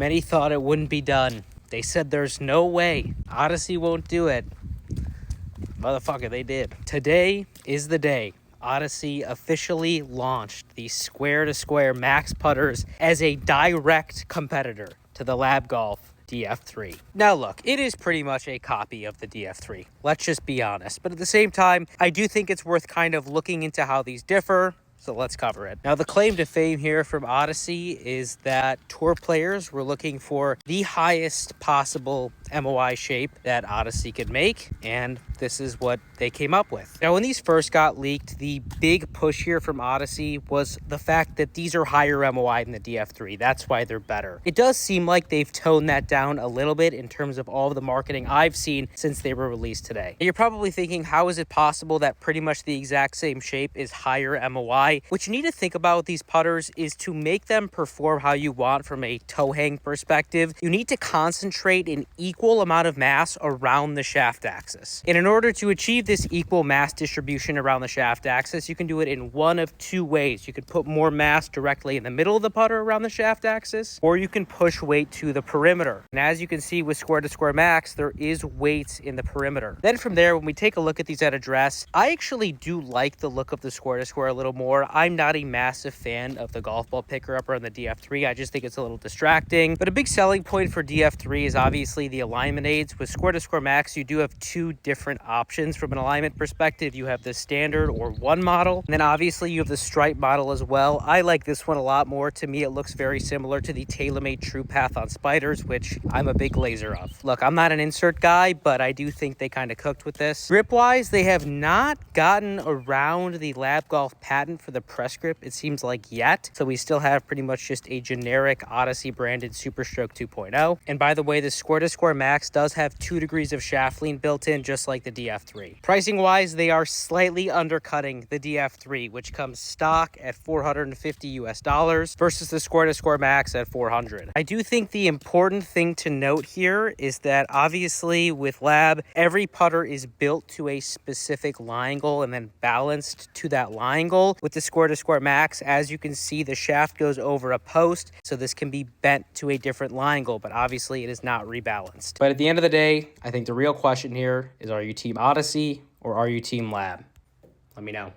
Many thought it wouldn't be done. They said there's no way. Odyssey won't do it. Motherfucker, they did. Today is the day Odyssey officially launched the square-to-square max putters as a direct competitor to the Lab Golf DF3. Now look, it is pretty much a copy of the DF3. Let's just be honest. But at the same time, I do think it's worth kind of looking into how these differ. So let's cover it. Now, the claim to fame here from Odyssey is that tour players were looking for the highest possible MOI shape that Odyssey could make, and this is what they came up with. Now, when these first got leaked, the big push here from Odyssey was the fact that these are higher MOI than the DF3. That's why they're better. It does seem like they've toned that down a little bit in terms of all of the marketing I've seen since they were released today. You're probably thinking, how is it possible that pretty much the exact same shape is higher MOI? What you need to think about with these putters is to make them perform how you want from a toe hang perspective. You need to concentrate an equal amount of mass around the shaft axis. And in order to achieve this equal mass distribution around the shaft axis, you can do it in one of two ways. You could put more mass directly in the middle of the putter around the shaft axis, or you can push weight to the perimeter. And as you can see with square to square max, there is weight in the perimeter. Then from there, when we take a look at these at address, I actually do like the look of the square to square a little more. I'm not a massive fan of the golf ball picker upper on the DF3. I just think it's a little distracting. But a big selling point for DF3 is obviously the alignment aids. With square to square max, you do have two different options from an alignment perspective. You have the standard or one model, and then obviously you have the stripe model as well. I like this one a lot more. To me, it looks very similar to the TaylorMade True Path on spiders, which I'm a big laser of. Look, I'm not an insert guy, but I do think they kind of cooked with this. Grip wise, they have not gotten around the Lab Golf patent for the press grip, it seems like, yet. So we still have pretty much just a generic Odyssey branded Super Stroke 2.0. And by the way, the square to square max does have 2 degrees of shaft lean built in, just like the DF3. Pricing wise, they are slightly undercutting the DF3, which comes stock at $450 versus the square to square max at $400. I do think the important thing to note here is that obviously with Lab, every putter is built to a specific lie angle and then balanced to that lie angle. With the square to square max, as you can see, the shaft goes over a post, so this can be bent to a different lie angle, but obviously it is not rebalanced. But at the end of the day, I think the real question here is, are you team Odyssey or are you team Lab? Let me know.